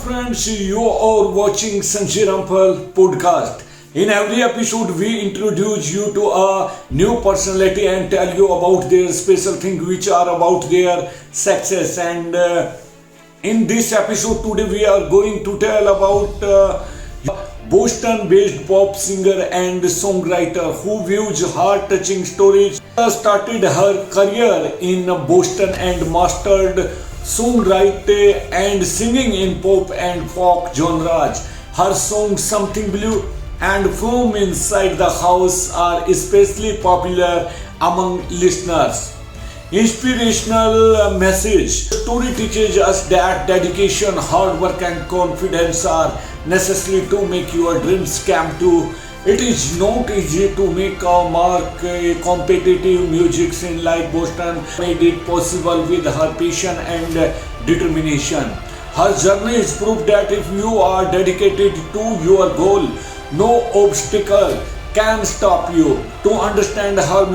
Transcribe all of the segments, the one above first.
friends, you are watching Sanjay Ramphal podcast. In every episode, we introduce you to a new personality and tell you about their special thing which are about their success. And in this episode today, we are going to tell about Boston-based pop singer and songwriter who views heart-touching stories. Started her career in Boston and mastered songwriting and singing in pop and folk genres. Her song "Something Blue" and "From Inside the House" are especially popular among listeners. Inspirational message. The story teaches us that dedication, hard work and confidence are necessary to make your dreams come true. It is not easy to make a mark. A competitive music scene like Boston made it possible with her passion and determination. Her journey is proof that if you are dedicated to your goal, no obstacle can stop you. To understand her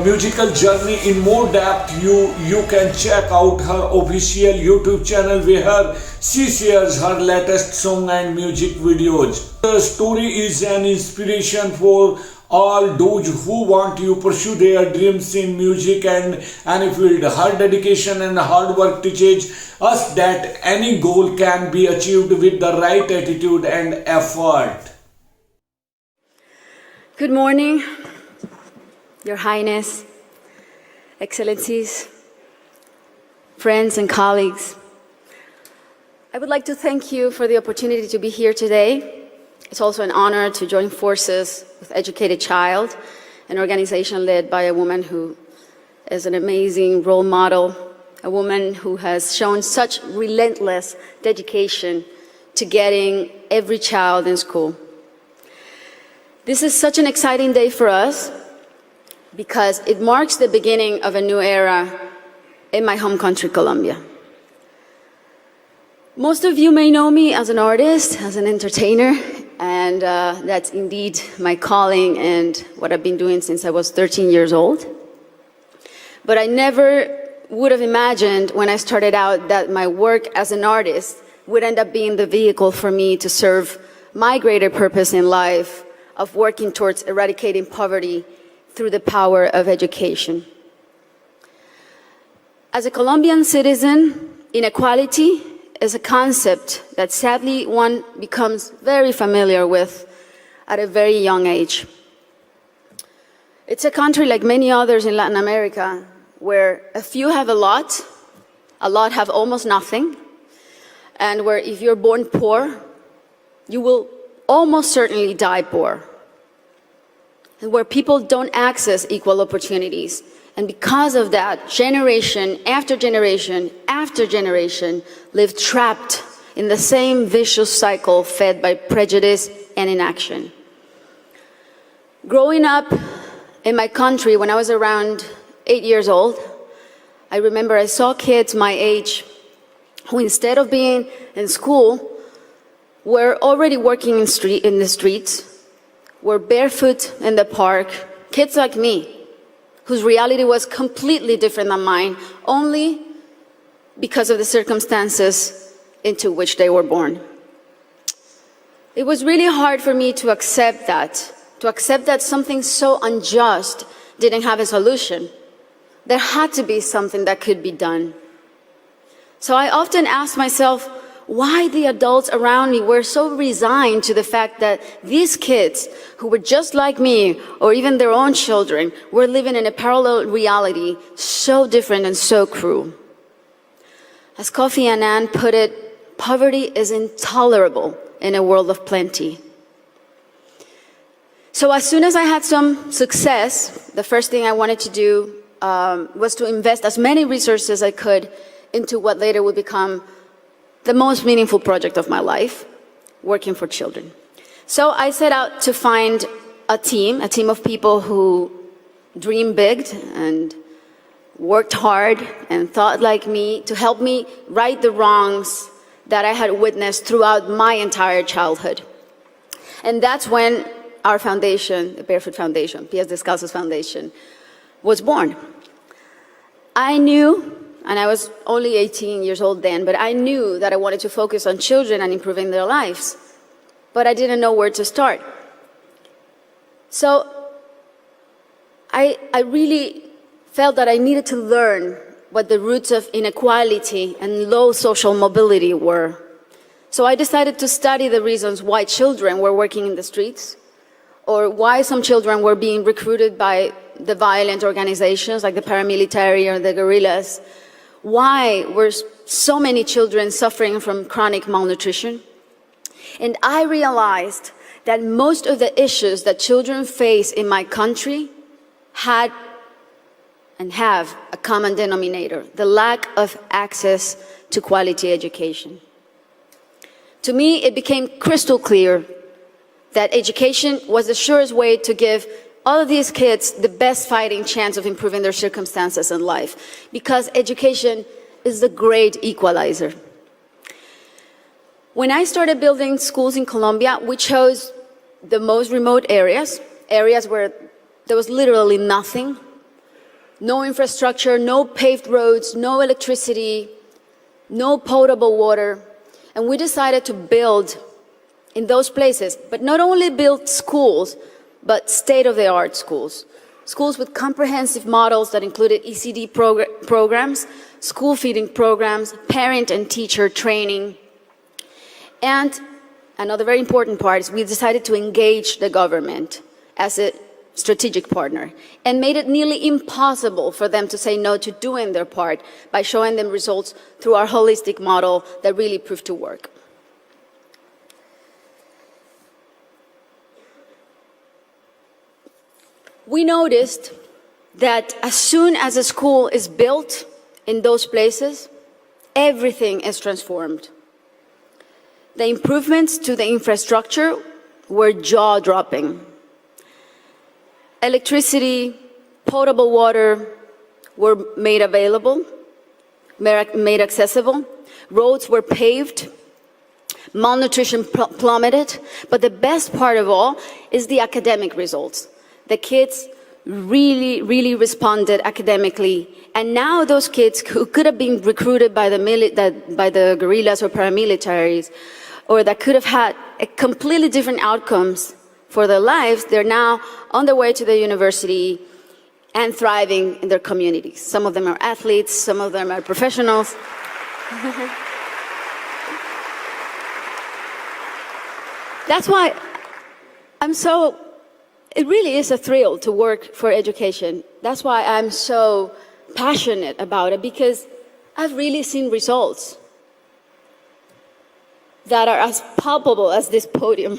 musical journey in more depth, you can check out her official YouTube channel where she shares her latest song and music videos. The story is an inspiration for all those who want to pursue their dreams in music and any field. Her dedication and hard work teaches us that any goal can be achieved with the right attitude and effort. Good morning, Your Highness, Excellencies, friends and colleagues. I would like to thank you for the opportunity to be here today. It's also an honor to join forces with Educated Child, an organization led by a woman who is an amazing role model, a woman who has shown such relentless dedication to getting every child in school. This is such an exciting day for us because it marks the beginning of a new era in my home country, Colombia. Most of you may know me as an artist, as an entertainer, and that's indeed my calling and what I've been doing since I was 13 years old. But I never would have imagined when I started out that my work as an artist would end up being the vehicle for me to serve my greater purpose in life of working towards eradicating poverty through the power of education. As a Colombian citizen, inequality is a concept that sadly one becomes very familiar with at a very young age. It's a country like many others in Latin America where a few have a lot have almost nothing, and where if you're born poor, you will almost certainly die poor, and where people don't access equal opportunities. And because of that, generation after generation after generation live trapped in the same vicious cycle fed by prejudice and inaction. Growing up in my country when I was around 8 years old, I remember I saw kids my age who, instead of being in school, were already working in the streets, were barefoot in the park, kids like me, whose reality was completely different than mine, only because of the circumstances into which they were born. It was really hard for me to accept that something so unjust didn't have a solution. There had to be something that could be done. So I often asked myself why the adults around me were so resigned to the fact that these kids, who were just like me, or even their own children, were living in a parallel reality so different and so cruel. As Kofi Annan put it, poverty is intolerable in a world of plenty. So as soon as I had some success, the first thing I wanted to do was to invest as many resources as I could into what later would become the most meaningful project of my life, working for children. So I set out to find a team of people who dreamed big and worked hard and thought like me to help me right the wrongs that I had witnessed throughout my entire childhood. And that's when our foundation, the Barefoot Foundation, Pies Descalzos Foundation, was born. I knew and I was only 18 years old then, but I knew that I wanted to focus on children and improving their lives, but I didn't know where to start. So I really felt that I needed to learn what the roots of inequality and low social mobility were. So I decided to study the reasons why children were working in the streets, or why some children were being recruited by the violent organizations like the paramilitary or the guerrillas. Why were so many children suffering from chronic malnutrition? And I realized that most of the issues that children face in my country had and have a common denominator: the lack of access to quality education. To me, it became crystal clear that education was the surest way to give all of these kids the best fighting chance of improving their circumstances in life, because education is the great equalizer. When I started building schools in Colombia, we chose the most remote areas where there was literally nothing, no infrastructure, no paved roads, no electricity, no potable water. And we decided to build in those places, but not only build schools, but state-of-the-art schools. Schools with comprehensive models that included ECD programs, school feeding programs, parent and teacher training. And another very important part is we decided to engage the government as a strategic partner, and made it nearly impossible for them to say no to doing their part by showing them results through our holistic model that really proved to work. We noticed that as soon as a school is built in those places, everything is transformed. The improvements to the infrastructure were jaw-dropping. Electricity, potable water were made available, made accessible. Roads were paved. Malnutrition plummeted. But the best part of all is the academic results. The kids really responded academically. And now those kids who could have been recruited by the guerrillas or paramilitaries, or that could have had a completely different outcomes for their lives, they're now on their way to the university and thriving in their communities. Some of them are athletes, some of them are professionals. That's why it really is a thrill to work for education. That's why I'm so passionate about it, because I've really seen results that are as palpable as this podium.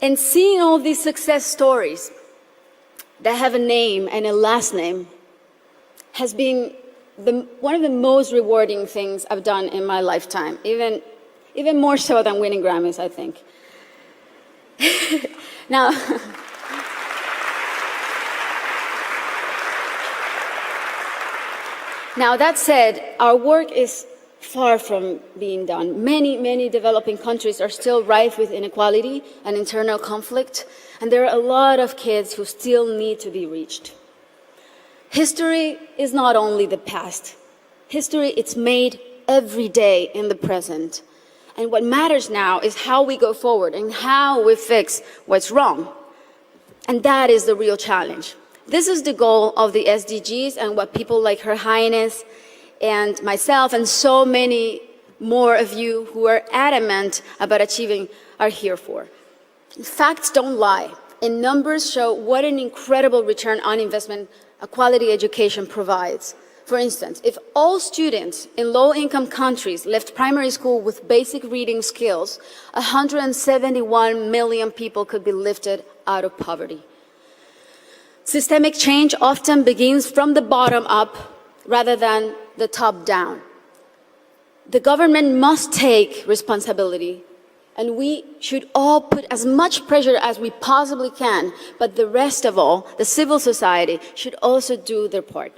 And seeing all these success stories that have a name and a last name has been one of the most rewarding things I've done in my lifetime, even more so than winning Grammys, I think. Now, that said, our work is far from being done. Many developing countries are still rife with inequality and internal conflict, and there are a lot of kids who still need to be reached. History is not only the past. History is made every day in the present. And what matters now is how we go forward and how we fix what's wrong. And that is the real challenge. This is the goal of the SDGs and what people like Her Highness and myself and so many more of you who are adamant about achieving are here for. Facts don't lie, and numbers show what an incredible return on investment a quality education provides. For instance, if all students in low-income countries left primary school with basic reading skills, 171 million people could be lifted out of poverty. Systemic change often begins from the bottom up rather than the top down. The government must take responsibility, and we should all put as much pressure as we possibly can, but the rest of all, the civil society, should also do their part.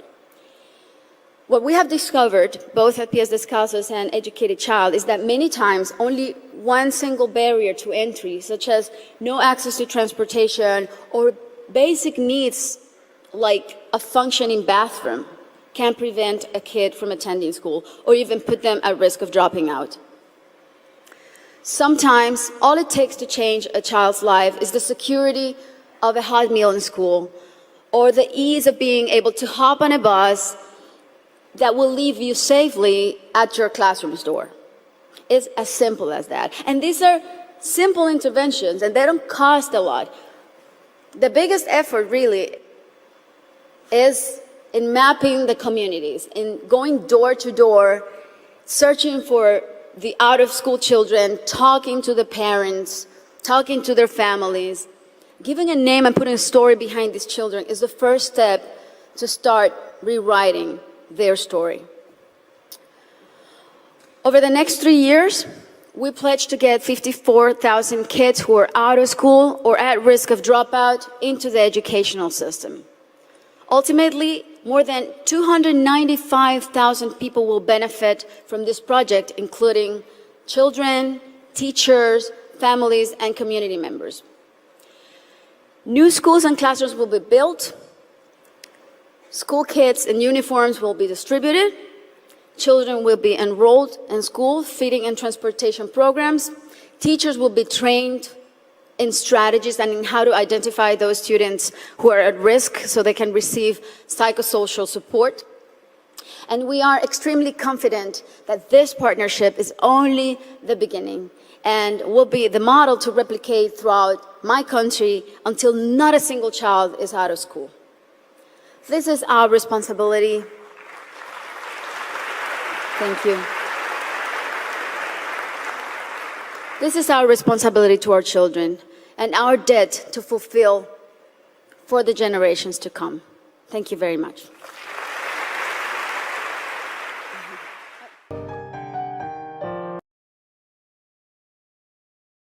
What we have discovered, both at Pies Descalzos and Educated Child, is that many times only one single barrier to entry, such as no access to transportation or basic needs like a functioning bathroom, can prevent a kid from attending school or even put them at risk of dropping out. Sometimes all it takes to change a child's life is the security of a hot meal in school or the ease of being able to hop on a bus that will leave you safely at your classroom's door. It's as simple as that. And these are simple interventions and they don't cost a lot. The biggest effort really is in mapping the communities, in going door to door, searching for the out-of-school children, talking to the parents, talking to their families. Giving a name and putting a story behind these children is the first step to start rewriting their story. Over the next 3 years, we pledge to get 54,000 kids who are out of school or at risk of dropout into the educational system. Ultimately, more than 295,000 people will benefit from this project, including children, teachers, families, and community members. New schools and classrooms will be built. School kits and uniforms will be distributed. Children will be enrolled in school, feeding and transportation programs. Teachers will be trained in strategies and in how to identify those students who are at risk so they can receive psychosocial support. And we are extremely confident that this partnership is only the beginning and will be the model to replicate throughout my country until not a single child is out of school. This is our responsibility. Thank you. This is our responsibility to our children and our debt to fulfill for the generations to come. Thank you very much.